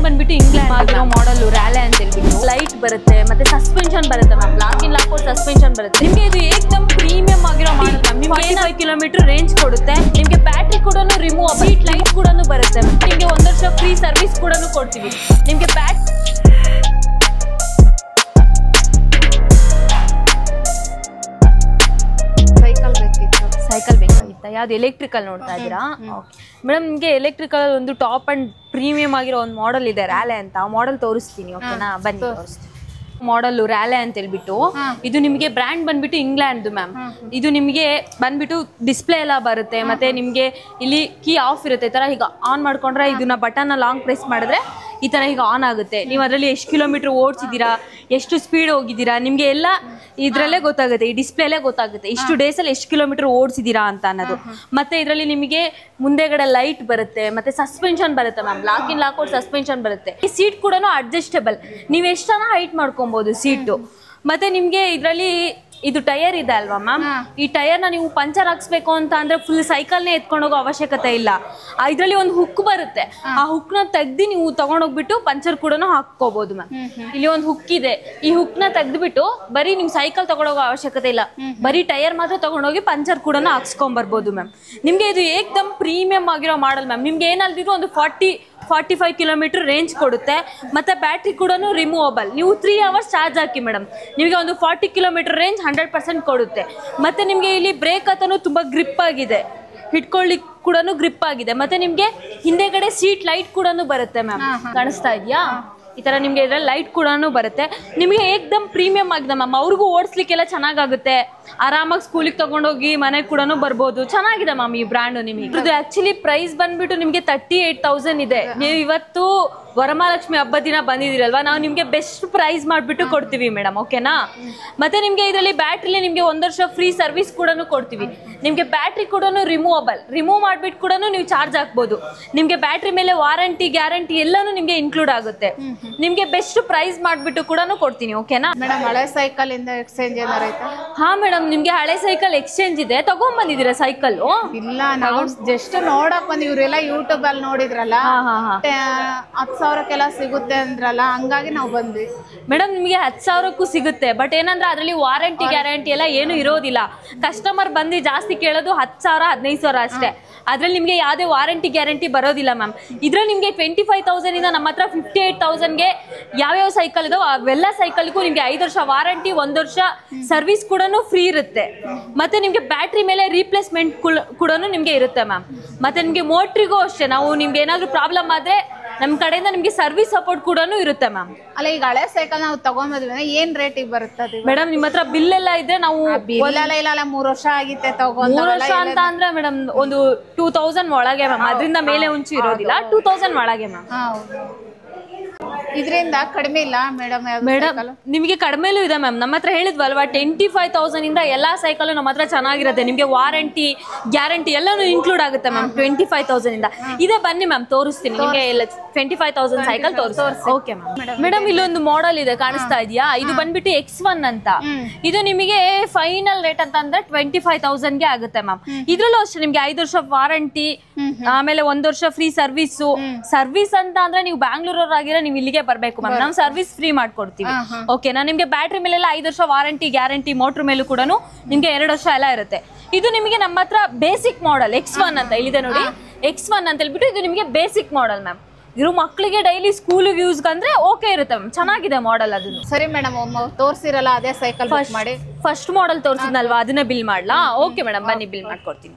ಬಂದ್ಬಿಟ್ಟು ಇಂಗ್ಲೆಂಡ್ ಆಗಿರೋ ಮಾಡೆಲ್ ರ್ಯಾಲೆ ಅಂತ ಹೇಳ್ಬಿಟ್ಟು ಲೈಟ್ ಬರುತ್ತೆ ಮತ್ತೆ ಸಸ್ಪೆನ್ಷನ್ ಬರುತ್ತೆ ma'am. Lock in lock out suspension ಬರುತ್ತೆ. ನಿಮಗೆ ಇದು ಏಕದಮ್ ಪ್ರೀಮಿಯಂ ಆಗಿರೋ ಮಾಡೆಲ್ ಮ್ಯಾಮ್. ನಿಮ್ಗೆ 45 ಕಿಲೋಮೀಟರ್ ರೇಂಜ್ ಕೊಡುತ್ತೆ. ನಿಮಗೆ ಬ್ಯಾಟ್ರಿ ಕೂಡ ರಿಮೂವ್ ಸೀಟ್ ಲೈಟ್ ಕೂಡ ಬರುತ್ತೆ. ನಿಮಗೆ 1 ವರ್ಷ ಫ್ರೀ ಸರ್ವಿಸ್ ಕೂಡ ಕೊಡ್ತೀವಿ. ನಿಮಗೆ ಸೈಕಲ್ ಬೇಕಾಗಿತ್ತಾ? ಯಾವ್ದು ಎಲೆಕ್ಟ್ರಿಕಲ್ ನೋಡ್ತಾ ಇದ್ದೀರಾ? ಮೇಡಮ್ ನಿಮಗೆ ಎಲೆಕ್ಟ್ರಿಕಲ್ ಒಂದು ಟಾಪ್ ಅಂಡ್ ಪ್ರೀಮಿಯಂ ಆಗಿರೋ ಒಂದು ಮಾಡೆಲ್ ಇದೆ ರ್ಯಾಲೆ ಅಂತ. ಆ ಮಾಡೆಲ್ ತೋರಿಸ್ತೀನಿ, ಓಕೆನಾ? ಬನ್ನಿ ತೋರಿಸ್ತೀನಿ. ಮಾಡೆಲ್ ರ್ಯಾಲೆ ಅಂತ ಹೇಳ್ಬಿಟ್ಟು ಇದು ನಿಮಗೆ ಬ್ರ್ಯಾಂಡ್ ಬಂದ್ಬಿಟ್ಟು ಇಂಗ್ಲೆಂಡ್ ಮ್ಯಾಮ್. ಇದು ನಿಮಗೆ ಬಂದ್ಬಿಟ್ಟು ಡಿಸ್ಪ್ಲೇ ಎಲ್ಲ ಬರುತ್ತೆ. ಮತ್ತೆ ನಿಮಗೆ ಇಲ್ಲಿ ಕೀ ಆಫ್ ಇರುತ್ತೆ. ಈ ತರ ಈಗ ಆನ್ ಮಾಡ್ಕೊಂಡ್ರೆ ಇದನ್ನ ಬಟನ್ ಲಾಂಗ್ ಪ್ರೆಸ್ ಮಾಡಿದ್ರೆ ಈ ತರ ಈಗ ಆನ್ ಆಗುತ್ತೆ. ನೀವು ಅದರಲ್ಲಿ ಎಷ್ಟು ಕಿಲೋಮೀಟರ್ ಓಡಿಸಿದ್ದೀರಾ, ಎಷ್ಟು ಸ್ಪೀಡ್ ಹೋಗಿದ್ದೀರಾ, ನಿಮಗೆ ಎಲ್ಲ ಇದ್ರಲ್ಲೇ ಗೊತ್ತಾಗುತ್ತೆ. ಈ ಡಿಸ್ಪ್ಲೇಲೇ ಗೊತ್ತಾಗುತ್ತೆ ಇಷ್ಟು ಡೇಸ್ ಅಲ್ಲಿ ಎಷ್ಟು ಕಿಲೋಮೀಟರ್ ಓಡಿಸಿದ್ದೀರಾ ಅಂತ ಅನ್ನೋದು. ಮತ್ತೆ ಇದರಲ್ಲಿ ನಿಮಗೆ ಮುಂದೆಗಡೆ ಲೈಟ್ ಬರುತ್ತೆ ಮತ್ತೆ ಸಸ್ಪೆನ್ಷನ್ ಬರುತ್ತೆ ma'am. Lock in lock out suspension ಬರುತ್ತೆ. ಈ ಸೀಟ್ ಕೂಡ ಅಡ್ಜಸ್ಟಬಲ್. ನೀವು ಎಷ್ಟನ್ನ ಹೈಟ್ ಮಾಡ್ಕೊಬಹುದು ಸೀಟು. ಮತ್ತೆ ನಿಮ್ಗೆ ಇದರಲ್ಲಿ ಇದು ಟೈರ್ ಇದೆ ಅಲ್ವಾ ಮ್ಯಾಮ್, ಈ ಟೈರ್ನ ನೀವು ಪಂಚರ್ ಹಾಕ್ಸ್ಬೇಕು ಅಂತ ಅಂದ್ರೆ ಫುಲ್ ಸೈಕಲ್ನೇ ಎತ್ಕೊಂಡು ಹೋಗೋ ಅವಶ್ಯಕತೆ ಇಲ್ಲ. ಇದರಲ್ಲಿ ಒಂದು ಹುಕ್ ಬರುತ್ತೆ. ಆ ಹುಕ್ ನ ತೆಗ್ದು ನೀವು ತಗೊಂಡೋಗ್ಬಿಟ್ಟು ಪಂಚರ್ ಕೂಡ ಹಾಕೋಬಹುದು ಮ್ಯಾಮ್. ಇಲ್ಲಿ ಒಂದು ಹುಕ್ ಇದೆ. ಈ ಹುಕ್ ನ ತೆಗ್ದ್ಬಿಟ್ಟು ಬರೀ ನಿಮ್ ಸೈಕಲ್ ತಗೊಂಡೋಗೋ ಅವಶ್ಯಕತೆ ಇಲ್ಲ. ಬರೀ ಟೈರ್ ಮಾತ್ರ ತಗೊಂಡೋಗಿ ಪಂಚರ್ ಕೂಡ ಹಾಕ್ಸ್ಕೊಂಡ್ ಬರ್ಬೋದು ಮ್ಯಾಮ್. ನಿಮ್ಗೆ ಇದು ಏಕದಮ್ ಪ್ರೀಮಿಯಂ ಆಗಿರೋ ಮಾಡೆಲ್ ಮ್ಯಾಮ್. ನಿಮ್ಗೆ ಏನಲ್ದಿದ್ರು ಒಂದು 45 ಕಿಲೋಮೀಟರ್ ರೇಂಜ್ ಕೊಡುತ್ತೆ. ಮತ್ತೆ ಬ್ಯಾಟ್ರಿ ಕೂಡ ರಿಮೂವಬಲ್. ನೀವು 3 ಅವರ್ಸ್ ಚಾರ್ಜ್ ಹಾಕಿ ಮೇಡಮ್, ನಿಮಗೆ ಒಂದು 40 ಕಿಲೋಮೀಟರ್ ರೇಂಜ್ 100% ಕೊಡುತ್ತೆ. ಮತ್ತೆ ನಿಮಗೆ ಇಲ್ಲಿ ಬ್ರೇಕ್ ಹತ್ತನು ತುಂಬಾ ಗ್ರಿಪ್ ಆಗಿದೆ, ಹಿಡ್ಕೊಳ್ಳಿಕ್ ಕೂಡ ಗ್ರಿಪ್ ಆಗಿದೆ. ಮತ್ತೆ ನಿಮ್ಗೆ ಹಿಂದೆಗಡೆ ಸೀಟ್ ಲೈಟ್ ಕೂಡ ಬರುತ್ತೆ ಮ್ಯಾಮ್. ಕಾಣಿಸ್ತಾ ಇದೆಯಾ? ಈ ತರ ನಿಮ್ಗೆ ಇದ್ರಲ್ಲಿ ಲೈಟ್ ಕೂಡ ಬರುತ್ತೆ. ನಿಮಗೆ ಏಕದಮ್ ಪ್ರೀಮಿಯಂ ಆಗಿದೆ ಮ್ಯಾಮ್. ಅವ್ರಿಗೂ ಓಡಿಸ್ಲಿಕ್ಕೆಲ್ಲ ಚೆನ್ನಾಗುತ್ತೆ. ಆರಾಮಾಗಿ ಸ್ಕೂಲಿಗೆ ತಗೊಂಡೋಗಿ ಮನೆಗೆ ಕೂಡ ಬರ್ಬೋದು. ಚೆನ್ನಾಗಿದೆ ಮ್ಯಾಮ್ ಈ ಬ್ರ್ಯಾಂಡ್. ನಿಮಗೆ ಇದು ಆಕ್ಚುಲಿ ಪ್ರೈಸ್ ಬಂದ್ಬಿಟ್ಟು ನಿಮಗೆ 38,000 ಇದೆ. ನೀವು ಇವತ್ತು ವರಮಹಾಲಕ್ಷ್ಮಿ ಹಬ್ಬದ ದಿನ ಬಂದಿದ್ದೀರಲ್ವಾ, ನಾವು ನಿಮಗೆ ಬೆಸ್ಟ್ ಪ್ರೈಸ್ ಮಾಡಿಬಿಟ್ಟು ಕೊಡ್ತೀವಿ ಮೇಡಮ್, ಓಕೆನಾ? ಮತ್ತೆ ನಿಮಗೆ ಇದರಲ್ಲಿ ಬ್ಯಾಟ್ರಿಲಿ ನಿಮಗೆ 1 ವರ್ಷ ಫ್ರೀ ಸರ್ವಿಸ್ ಕೂಡ ಕೊಡ್ತೀವಿ. ನಿಮಗೆ ಬ್ಯಾಟ್ರಿ ಕೂಡ ರಿಮೂವ್ ಮಾಡಿಬಿಟ್ಟು ಕೂಡ ನೀವು ಚಾರ್ಜ್ ಹಾಕ್ಬೋದು. ನಿಮಗೆ ಬ್ಯಾಟ್ರಿ ಮೇಲೆ ವಾರಂಟಿ ಗ್ಯಾರಂಟಿ ಎಲ್ಲಾನು ನಿಮಗೆ ಇನ್ಕ್ಲೂಡ್ ಆಗುತ್ತೆ. ನಿಮಗೆ ಬೆಸ್ಟ್ ಪ್ರೈಸ್ ಮಾಡಿಬಿಟ್ಟು ಕೂಡ ಕೊಡ್ತೀನಿ, ಓಕೆನಾ ಮೇಡಮ್? ಹಳೆ ಸೈಕಲ್ ಇಂದ ಎಕ್ಸ್ಚೇಂಜ್ ಏನಾರ ಐತಾ? ಹಾ ಮೇಡಮ್, ನಿಮ್ಗೆ ಹಳೆ ಸೈಕಲ್ ಎಕ್ಸ್ಚೇಂಜ್ ಇದೆ. ತಗೊಂಡ್ ಬಂದಿದ್ದೀರಾ ಸೈಕಲ್? ಇಲ್ಲ, ನಾವು ಜಸ್ಟ್ ನೋಡಕ್ ಬಂದ್ ಇವ್ರೆಲ್ಲ ಯೂಟ್ಯೂಬ್ ಅಲ್ಲಿ ನೋಡಿದ್ರಲ್ಲ 10,000ಕ್ಕೆಲ್ಲ ಸಿಗುತ್ತೆ ಅಂದ್ರಲ್ಲ, ಹಂಗಾಗಿ ನಾವು ಬಂದ್ವಿ. ಮೇಡಮ್ ನಿಮಗೆ 10,000ಕ್ಕೂ ಸಿಗುತ್ತೆ. ಬಟ್ ಏನಂದ್ರೆ ಅದರಲ್ಲಿ ವಾರಂಟಿ ಗ್ಯಾರಂಟಿ ಎಲ್ಲ ಏನು ಇರೋದಿಲ್ಲ. ಕಸ್ಟಮರ್ ಬಂದು ಜಾಸ್ತಿ ಕೇಳೋದು 10,000 15,000 ಅಷ್ಟೇ. ಅದ್ರಲ್ಲಿ ನಿಮಗೆ ಯಾವುದೇ ವಾರಂಟಿ ಗ್ಯಾರಂಟಿ ಬರೋದಿಲ್ಲ ಮ್ಯಾಮ್. ಇದ್ರಲ್ಲಿ ನಿಮಗೆ 25,000 ಇಂದ ನಮ್ಮ ಹತ್ರ 58,000ಗೆ ಯಾವ್ಯಾವ ಸೈಕಲ್ ಇದಾವೆ ಅವೆಲ್ಲ ಸೈಕಲ್ಗೂ ನಿಮಗೆ 5 ವರ್ಷ ವಾರಂಟಿ, 1 ವರ್ಷ ಸರ್ವಿಸ್ ಕೂಡ ಫ್ರೀ ಇರುತ್ತೆ. ಮತ್ತೆ ನಿಮಗೆ ಬ್ಯಾಟ್ರಿ ಮೇಲೆ ರೀಪ್ಲೇಸ್ಮೆಂಟ್ ಕೂಡ ನಿಮಗೆ ಇರುತ್ತೆ ಮ್ಯಾಮ್. ಮತ್ತೆ ನಿಮಗೆ ಮೋಟ್ರಿಗೂ ಅಷ್ಟೇ, ನಾವು ನಿಮ್ಗೆ ಏನಾದ್ರು ಪ್ರಾಬ್ಲಮ್ ಆದ್ರೆ ನಮ್ಮ ಕಡೆಯಿಂದ ನಿಮಗೆ ಸರ್ವಿಸ್ ಸಪೋರ್ಟ್ ಕೂಡ ಇರುತ್ತೆ ಮ್ಯಾಮ್. ಅಲ್ಲ, ಈಗ ಹಳೆ ಸೈಕಲ್ ನಾವು ತಗೊಂಡ್ಬಂದ್ವಿ, ಏನ್ ರೇಟಿಗೆ ಬರುತ್ತೆ ಮೇಡಮ್? ನಿಮ್ಮ ಹತ್ರ ಬಿಲ್ ಎಲ್ಲ ಇದ್ರೆ ನಾವು ಇಲ್ಲ 3 ವರ್ಷ ಆಗಿತ್ತೆ ತಗೊಂಡ್. 3 ವರ್ಷ ಅಂತ ಅಂದ್ರೆ ಮೇಡಮ್ ಒಂದು 2,000 ಒಳಗೆ ಮ್ಯಾಮ್. ಅದರಿಂದ ಮೇಲೆ ಉಂಚು ಇರೋದಿಲ್ಲ. 2,000 ಒಳಗೆ ಮ್ಯಾಮ್. ಇದರಿಂದ ಕಡಿಮೆ ಇಲ್ಲ ಮೇಡಮ್? ಮೇಡಮ್ ನಿಮಗೆ ಕಡಿಮೆಲೂ ಇದೆ ಮ್ಯಾಮ್. ನಮ್ಮ ಹತ್ರ ಹೇಳಿದ್ವಲ್ವಾ 25,000 ಇಂದ ಎಲ್ಲಾ ಸೈಕಲ್ ನಮ್ಮ ಹತ್ರ ಚೆನ್ನಾಗಿರುತ್ತೆ. ನಿಮಗೆ ವಾರಂಟಿ ಗ್ಯಾರಂಟಿ ಎಲ್ಲಾನು ಇನ್ಕ್ಲೂಡ್ ಆಗುತ್ತೆ ಮ್ಯಾಮ್ 25,000 ಇಂದ. ಇದೇ ಬನ್ನಿ ಮ್ಯಾಮ್, ತೋರಿಸ್ತೀನಿ ನಿಮಗೆ ಎಲ್ಲ 25,000 ಸೈಕಲ್ ತೋರಿಸ್ತೀನಿ. Okay ma'am. ಮೇಡಮ್ ಇಲ್ಲೊಂದು ಮಾಡೆಲ್ ಇದೆ, ಕಾಣಿಸ್ತಾ ಇದೆಯಾ? ಇದು ಬಂದ್ಬಿಟ್ಟು X1 ಅಂತ. ಇದು ನಿಮಗೆ ಫೈನಲ್ ರೇಟ್ ಅಂತ ಅಂದ್ರೆ 25,000ಗೆ ಆಗುತ್ತೆ ಮ್ಯಾಮ್. ಇದ್ರಲ್ಲೂ ಅಷ್ಟೇ ನಿಮ್ಗೆ 5 ವರ್ಷ ವಾರಂಟಿ, ಆಮೇಲೆ 1 ವರ್ಷ ಫ್ರೀ ಸರ್ವಿಸು. ಸರ್ವಿಸ್ ಅಂತ ಅಂದ್ರೆ ನೀವು ಬ್ಯಾಂಗ್ಳೂರವರಾಗಿರೋ ನೀವು ಇಲ್ಲಿಗೆ ಬರ್ಬೇಕು ಮ್ಯಾಮ್. ನಾವು ಸರ್ವಿಸ್ ಫ್ರೀ ಮಾಡ್ಕೊಡ್ತೀವಿ, ಓಕೆನಾ? ನಿಮ್ಗೆ ಬ್ಯಾಟ್ರಿ ಮೇಲೆಲ್ಲ 5 ವರ್ಷ ವಾರಂಟಿ ಗ್ಯಾರಂಟಿ, ಮೋಟರ್ ಮೇಲೂ ಕೂಡ ನಿಮ್ಗೆ 2 ವರ್ಷ ಎಲ್ಲ ಇರುತ್ತೆ. ಇದು ನಿಮಗೆ ನಮ್ಮ ಹತ್ರ ಬೇಸಿಕ್ ಮಾಡೆಲ್ X1 ಅಂತ ಇಲ್ಲಿದೆ ನೋಡಿ. X1 ಅಂತ ಹೇಳ್ಬಿಟ್ಟು ಇದು ನಿಮಗೆ ಬೇಸಿಕ್ ಮಾಡೆಲ್ ಮ್ಯಾಮ್. ಇರು ಮಕ್ಕಳಿಗೆ ಡೈಲಿ ಸ್ಕೂಲಿಗೆ ಯೂಸ್ ಅಂದ್ರೆ ಓಕೆ ಇರುತ್ತೆ ಮ್ಯಾಮ್. ಚೆನ್ನಾಗಿದೆ ಮಾಡೆಲ್. ಅದನ್ನು ಸರಿ ಮೇಡಮ್, ತೋರಿಸಿರಲ್ಲ ಅದೇ ಸೈಕಲ್ ಮಾಡಿ. ಫಸ್ಟ್ ಮಾಡೆಲ್ ತೋರಿಸಿದ್ನಲ್ವಾ, ಅದನ್ನ ಬಿಲ್ ಮಾಡ್ಲಾ? ಓಕೆ ಮೇಡಮ್, ಬನ್ನಿ ಬಿಲ್ ಮಾಡ್ಕೊಡ್ತೀನಿ.